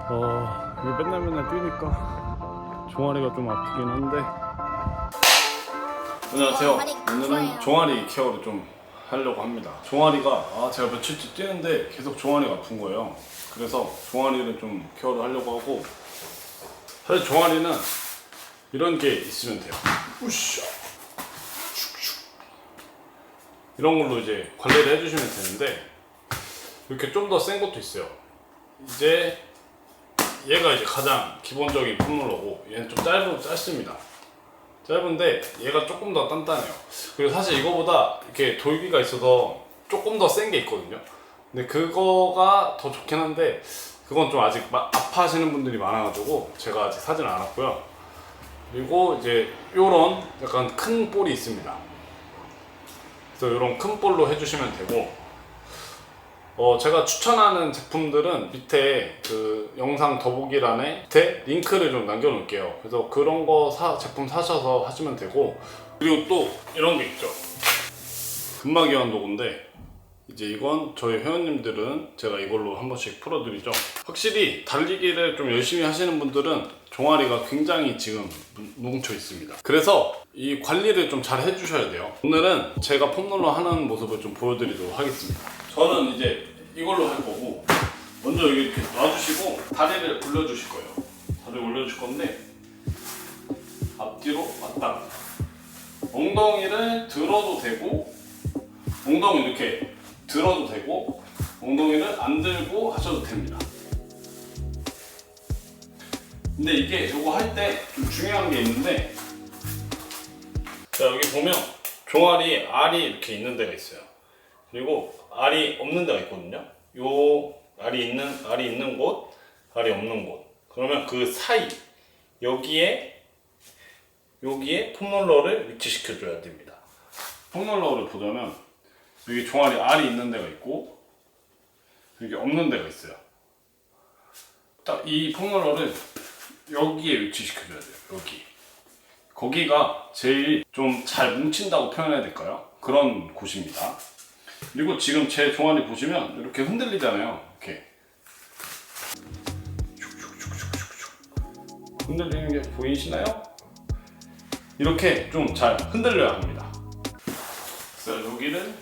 이거 맨날 뛰니까 종아리가 좀 아프긴 한데. 안녕하세요. 오늘은 종아리 케어를 좀 하려고 합니다. 종아리가 제가 며칠째 뛰는데 계속 종아리가 아픈 거예요. 그래서 종아리를 좀 케어를 하려고 하고, 사실 종아리는 이런 게 있으면 돼요. 우샤. 이런 걸로 이제 관리를 해주시면 되는데, 이렇게 좀 더 센 것도 있어요. 이제 얘가 이제 가장 기본적인 폼롤러고, 얘는 좀 짧습니다. 짧은데 얘가 조금 더 단단해요. 그리고 사실 이거보다 이렇게 돌기가 있어서 조금 더 센 게 있거든요. 근데 그거가 더 좋긴 한데, 그건 좀 아직 아파하시는 분들이 많아가지고 제가 아직 사진 않았고요. 그리고 이제 요런 약간 큰 볼이 있습니다. 그래서 요런 큰 볼로 해주시면 되고, 제가 추천하는 제품들은 밑에 그 영상 더보기란에 밑에 링크를 좀 남겨놓을게요. 그래서 그런 거 제품 사셔서 하시면 되고, 그리고 또 이런 게 있죠. 근막이완 도구인데, 이제 이건 저희 회원님들은 제가 이걸로 한 번씩 풀어드리죠. 확실히 달리기를 좀 열심히 하시는 분들은 종아리가 굉장히 지금 뭉쳐 있습니다. 그래서 이 관리를 좀 잘 해주셔야 돼요. 오늘은 제가 폼롤러 하는 모습을 좀 보여드리도록 하겠습니다. 저는 이제 이걸로 할 거고, 먼저 여기 이렇게 놔주시고 다리를 올려주실 거예요. 다리를 올려주실 건데, 앞뒤로 왔다 갔다. 엉덩이를 들어도 되고, 엉덩이 이렇게 들어도 되고, 엉덩이를 안 들고 하셔도 됩니다. 근데 이게 요거 할 때 좀 중요한 게 있는데, 자, 여기 보면 종아리 알이 이렇게 있는 데가 있어요. 그리고 알이 없는 데가 있거든요. 요 알이 있는 곳, 알이 없는 곳. 그러면 그 사이, 여기에 폼롤러를 위치시켜 줘야 됩니다. 폼롤러를 보자면 여기 종아리 알이 있는 데가 있고, 여기 없는 데가 있어요. 딱 이 폼롤러를 여기에 위치시켜 줘야 돼요. 여기. 거기가 제일 좀 잘 뭉친다고 표현해야 될까요? 그런 곳입니다. 그리고 지금 제 종아리 보시면 이렇게 흔들리잖아요. 이렇게 흔들리는 게 보이시나요? 이렇게 좀 잘 흔들려야 합니다. 그래서 여기를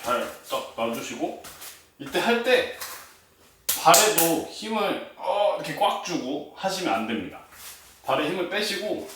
잘 딱 놔주시고, 이때 할 때 발에도 힘을 이렇게 꽉 주고 하시면 안 됩니다. 발에 힘을 빼시고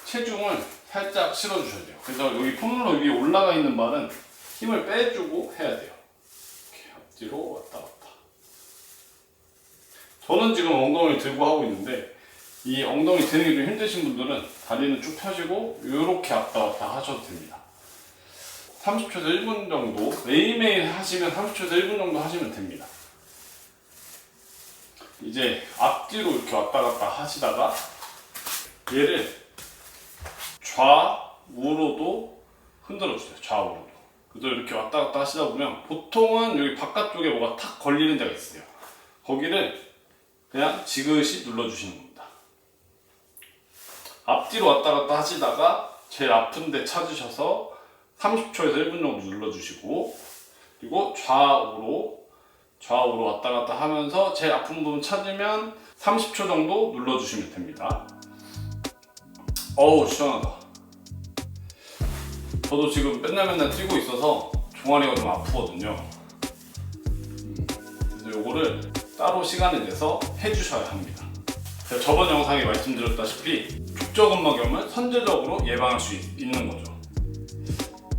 체중을 살짝 실어주셔야 돼요. 그래서 여기 폼롤러 위에 올라가 있는 발은 힘을 빼주고 해야 돼요. 이렇게 앞뒤로 왔다 갔다. 저는 지금 엉덩이를 들고 하고 있는데, 이 엉덩이 드는 게 좀 힘드신 분들은 다리는 쭉 펴시고 이렇게 왔다 갔다 하셔도 됩니다. 30초에서 1분 정도, 매일매일 하시면 30초에서 1분 정도 하시면 됩니다. 이제 앞뒤로 이렇게 왔다 갔다 하시다가 얘를 좌우로도 흔들어 주세요. 좌우로도. 그래서 이렇게 왔다 갔다 하시다 보면 보통은 여기 바깥쪽에 뭐가 탁 걸리는 데가 있어요. 거기를 그냥 지그시 눌러주시는 겁니다. 앞뒤로 왔다 갔다 하시다가 제일 아픈 데 찾으셔서 30초에서 1분 정도 눌러주시고, 그리고 좌우로 왔다 갔다 하면서 제일 아픈 부분 찾으면 30초 정도 눌러주시면 됩니다. 어우, 시원하다. 저도 지금 맨날 뛰고 있어서 종아리가 좀 아프거든요. 그래서 요거를 따로 시간을 내서 해주셔야 합니다. 제가 저번 영상에 말씀드렸다시피 족저근막염을 선제적으로 예방할 수 있는 거죠.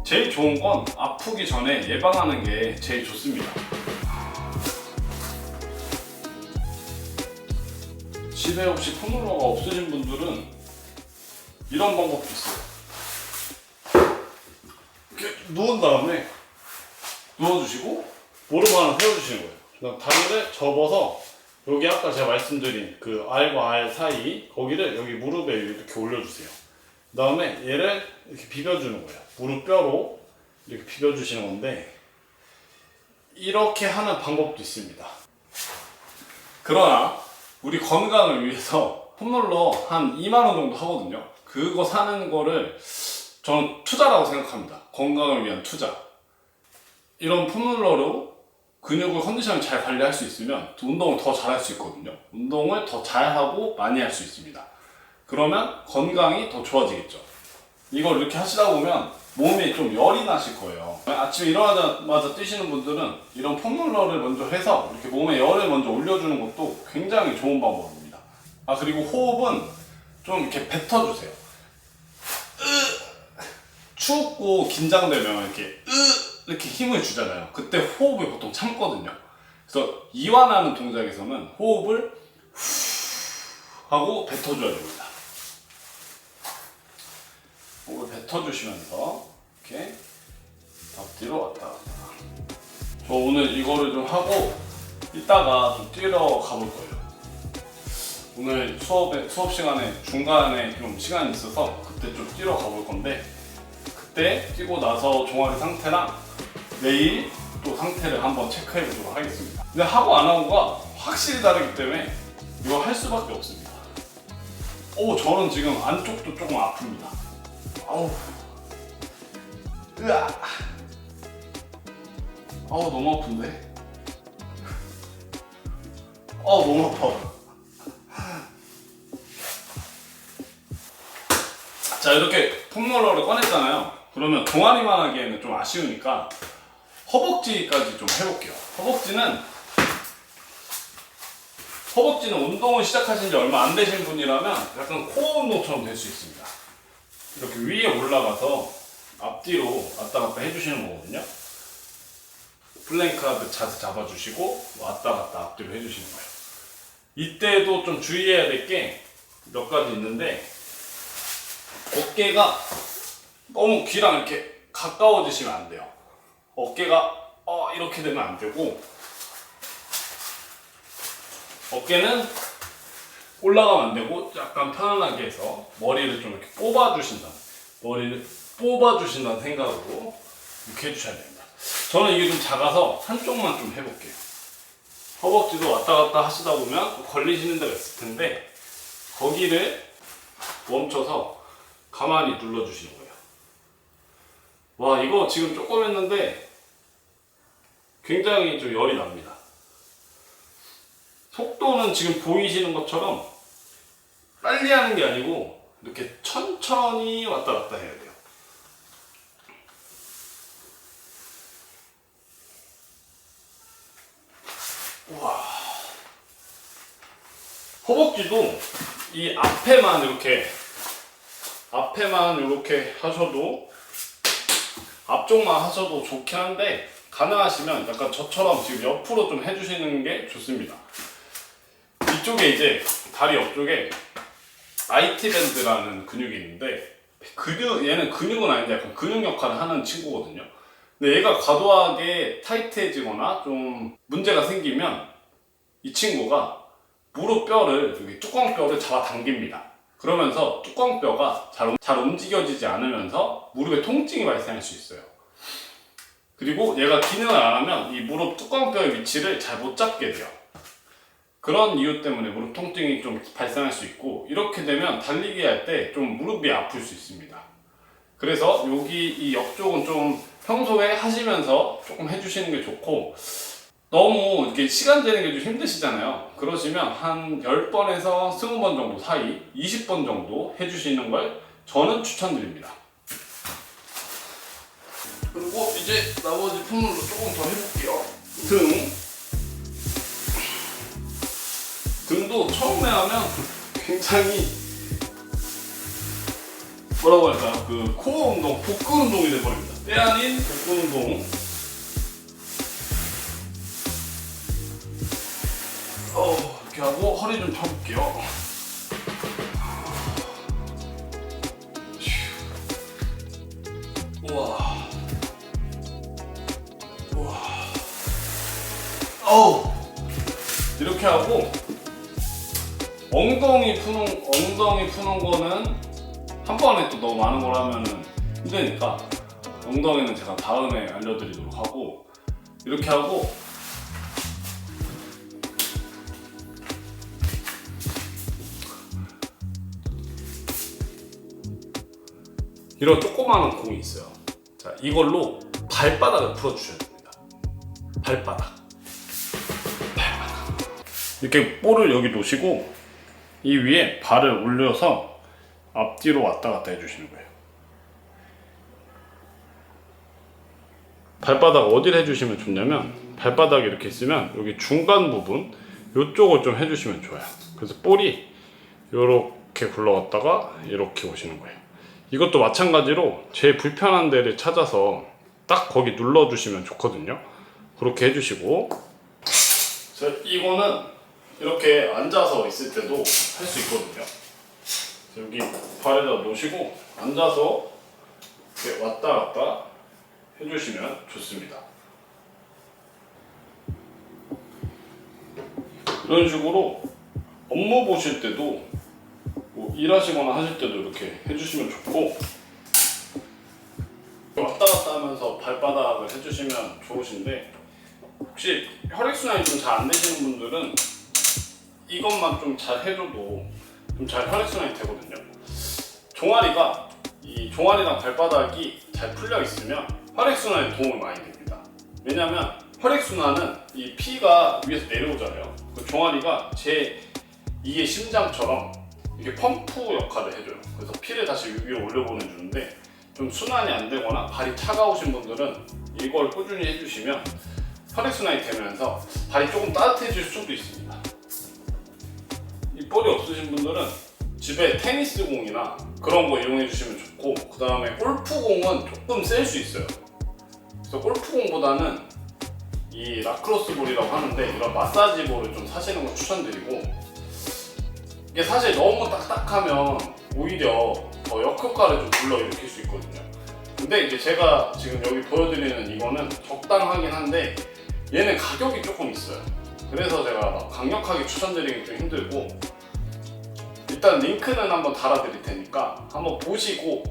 제일 좋은 건 아프기 전에 예방하는 게 제일 좋습니다. 집에 혹시 폼롤러가 없으신 분들은 이런 방법도 있어요. 이렇게 누운 다음에 누워주시고 무릎 하나 세워주시는 거예요. 그다음 다리를 접어서 여기 아까 제가 말씀드린 그 알과 알 사이, 거기를 여기 무릎에 이렇게 올려주세요. 그 다음에 얘를 이렇게 비벼주는 거예요. 무릎 뼈로 이렇게 비벼주시는 건데, 이렇게 하는 방법도 있습니다. 그러나 우리 건강을 위해서 폼롤러 한 2만원 정도 하거든요. 그거 사는 거를 저는 투자라고 생각합니다. 건강을 위한 투자. 이런 폼롤러로 근육을 컨디션을 잘 관리할 수 있으면 운동을 더 잘할 수 있거든요. 운동을 더 잘하고 많이 할 수 있습니다. 그러면 건강이 더 좋아지겠죠. 이걸 이렇게 하시다 보면 몸에 좀 열이 나실 거예요. 아침에 일어나자마자 뛰시는 분들은 이런 폼롤러를 먼저 해서 이렇게 몸에 열을 먼저 올려주는 것도 굉장히 좋은 방법입니다. 아, 그리고 호흡은 좀 이렇게 뱉어주세요. 춥고 긴장되면 이렇게 힘을 주잖아요. 그때 호흡을 보통 참거든요. 그래서 이완하는 동작에서는 호흡을 후 하고 뱉어줘야 됩니다. 호흡을 뱉어주시면서 이렇게 앞뒤로 왔다 갔다. 저 오늘 이거를 좀 하고 이따가 좀 뛰러 가볼 거예요. 오늘 수업 시간에 중간에 좀 시간이 있어서 그때 좀 뛰러 가볼 건데, 그때 뛰고 나서 종아리 상태랑 내일 또 상태를 한번 체크해 보도록 하겠습니다. 근데 하고 안 하고가 확실히 다르기 때문에 이거 할 수밖에 없습니다. 저는 지금 안쪽도 조금 아픕니다. 아우, 으아, 너무 아픈데? 너무 아파. 자, 이렇게 폼롤러를 꺼냈잖아요. 그러면 종아리만 하기에는 좀 아쉬우니까 허벅지까지 좀 해볼게요. 허벅지는 운동을 시작하신 지 얼마 안 되신 분이라면 약간 코어 운동처럼 될 수 있습니다. 이렇게 위에 올라가서 앞뒤로 왔다 갔다 해주시는 거거든요. 플랭크 하듯 자세 잡아주시고 왔다 갔다 앞뒤로 해주시는 거예요. 이때도 좀 주의해야 될 게 몇 가지 있는데, 어깨가 너무 귀랑 이렇게 가까워지시면 안 돼요. 어깨가 이렇게 되면 안 되고, 어깨는 올라가면 안 되고 약간 편안하게 해서 머리를 좀 이렇게 뽑아주신다는 생각으로 이렇게 해주셔야 됩니다. 저는 이게 좀 작아서 한쪽만 좀 해볼게요. 허벅지도 왔다 갔다 하시다 보면 걸리시는 데가 있을 텐데, 거기를 멈춰서 가만히 눌러주시는 거예요. 와, 이거 지금 조금 했는데 굉장히 좀 열이 납니다. 속도는 지금 보이시는 것처럼 빨리 하는 게 아니고 이렇게 천천히 왔다 갔다 해야 돼요. 우와. 허벅지도 이 앞에만 이렇게 하셔도, 앞쪽만 하셔도 좋긴 한데, 가능하시면 약간 저처럼 지금 옆으로 좀 해주시는 게 좋습니다. 이쪽에 이제 다리 옆쪽에 IT 밴드라는 근육이 있는데, 얘는 근육은 아닌데 약간 근육 역할을 하는 친구거든요. 근데 얘가 과도하게 타이트해지거나 좀 문제가 생기면 이 친구가 무릎 뼈를, 여기 뚜껑뼈를 잡아당깁니다. 그러면서 뚜껑뼈가 잘 움직여지지 않으면서 무릎에 통증이 발생할 수 있어요. 그리고 얘가 기능을 안 하면 이 무릎 뚜껑뼈의 위치를 잘 못 잡게 돼요. 그런 이유 때문에 무릎 통증이 좀 발생할 수 있고, 이렇게 되면 달리기 할 때 좀 무릎이 아플 수 있습니다. 그래서 여기 이 옆쪽은 좀 평소에 하시면서 조금 해주시는 게 좋고, 너무 이렇게 시간 재는 게 좀 힘드시잖아요. 그러시면 한 10번에서 20번 정도 사이 20번 정도 해주시는 걸 저는 추천드립니다. 그리고 이제 나머지 폼롤러 조금 더 해볼게요. 등도 처음에 하면 굉장히 뭐라고 할까요? 그 코어 운동, 복근 운동이 돼버립니다. 때 아닌 복근 운동. 이렇게 하고 허리 좀 펴볼게요. 우와. 이렇게 하고 엉덩이 푸는 거는 한 번에 또 너무 많은 걸 하면은 힘드니까, 엉덩이는 제가 다음에 알려드리도록 하고, 이렇게 하고 이런 조그마한 공이 있어요. 자, 이걸로 발바닥을 풀어주셔야 됩니다. 발바닥. 이렇게 볼을 여기 놓으시고 이 위에 발을 올려서 앞뒤로 왔다 갔다 해주시는 거예요. 발바닥 어디를 해주시면 좋냐면, 발바닥이 이렇게 있으면 여기 중간 부분 이쪽을 좀 해주시면 좋아요. 그래서 볼이 이렇게 굴러갔다가 이렇게 오시는 거예요. 이것도 마찬가지로 제일 불편한 데를 찾아서 딱 거기 눌러주시면 좋거든요. 그렇게 해주시고, 이거는 이렇게 앉아서 있을 때도 할 수 있거든요. 여기 발에다 놓으시고 앉아서 이렇게 왔다 갔다 해주시면 좋습니다. 이런 식으로 업무 보실 때도 뭐 일하시거나 하실 때도 이렇게 해주시면 좋고, 왔다 갔다 하면서 발바닥을 해주시면 좋으신데, 혹시 혈액순환이 좀 잘 안 되시는 분들은 이것만 좀 잘 해줘도 좀 잘 혈액순환이 되거든요. 종아리가, 이 종아리랑 발바닥이 잘 풀려 있으면 혈액순환에 도움이 많이 됩니다. 왜냐면 혈액순환은 이 피가 위에서 내려오잖아요. 그 종아리가 이게 심장처럼 이게 펌프 역할을 해줘요. 그래서 피를 다시 위로 올려보내주는데, 좀 순환이 안 되거나 발이 차가우신 분들은 이걸 꾸준히 해주시면 혈액순환이 되면서 발이 조금 따뜻해질 수도 있습니다. 이 볼이 없으신 분들은 집에 테니스 공이나 그런 거 이용해 주시면 좋고, 그 다음에 골프공은 조금 셀 수 있어요. 그래서 골프공보다는 이 라크로스 볼이라고 하는데, 이런 마사지 볼을 좀 사시는 걸 추천드리고, 이게 사실 너무 딱딱하면 오히려 더 역효과를 좀 불러일으킬 수 있거든요. 근데 이제 제가 지금 여기 보여드리는 이거는 적당하긴 한데 얘는 가격이 조금 있어요. 그래서 제가 막 강력하게 추천드리기 좀 힘들고, 일단 링크는 한번 달아드릴 테니까 한번 보시고,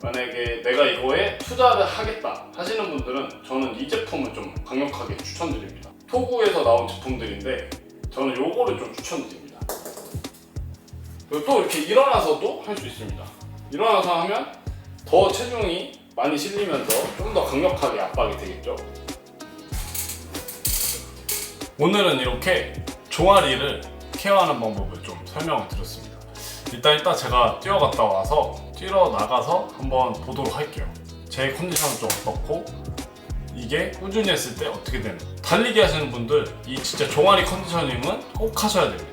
만약에 내가 이거에 투자를 하겠다 하시는 분들은 저는 이 제품을 좀 강력하게 추천드립니다. 토구에서 나온 제품들인데 저는 요거를 좀 추천드립니다. 그리고 또 이렇게 일어나서도 할 수 있습니다. 일어나서 하면 더 체중이 많이 실리면서 좀 더 강력하게 압박이 되겠죠. 오늘은 이렇게 종아리를 케어하는 방법을 좀 설명을 드렸습니다. 일단 제가 뛰어갔다 와서 뛰러 나가서 한번 보도록 할게요. 제 컨디션은 좀 어떻고, 이게 꾸준히 했을 때 어떻게 되는. 달리기 하시는 분들 이 진짜 종아리 컨디셔닝은 꼭 하셔야 됩니다.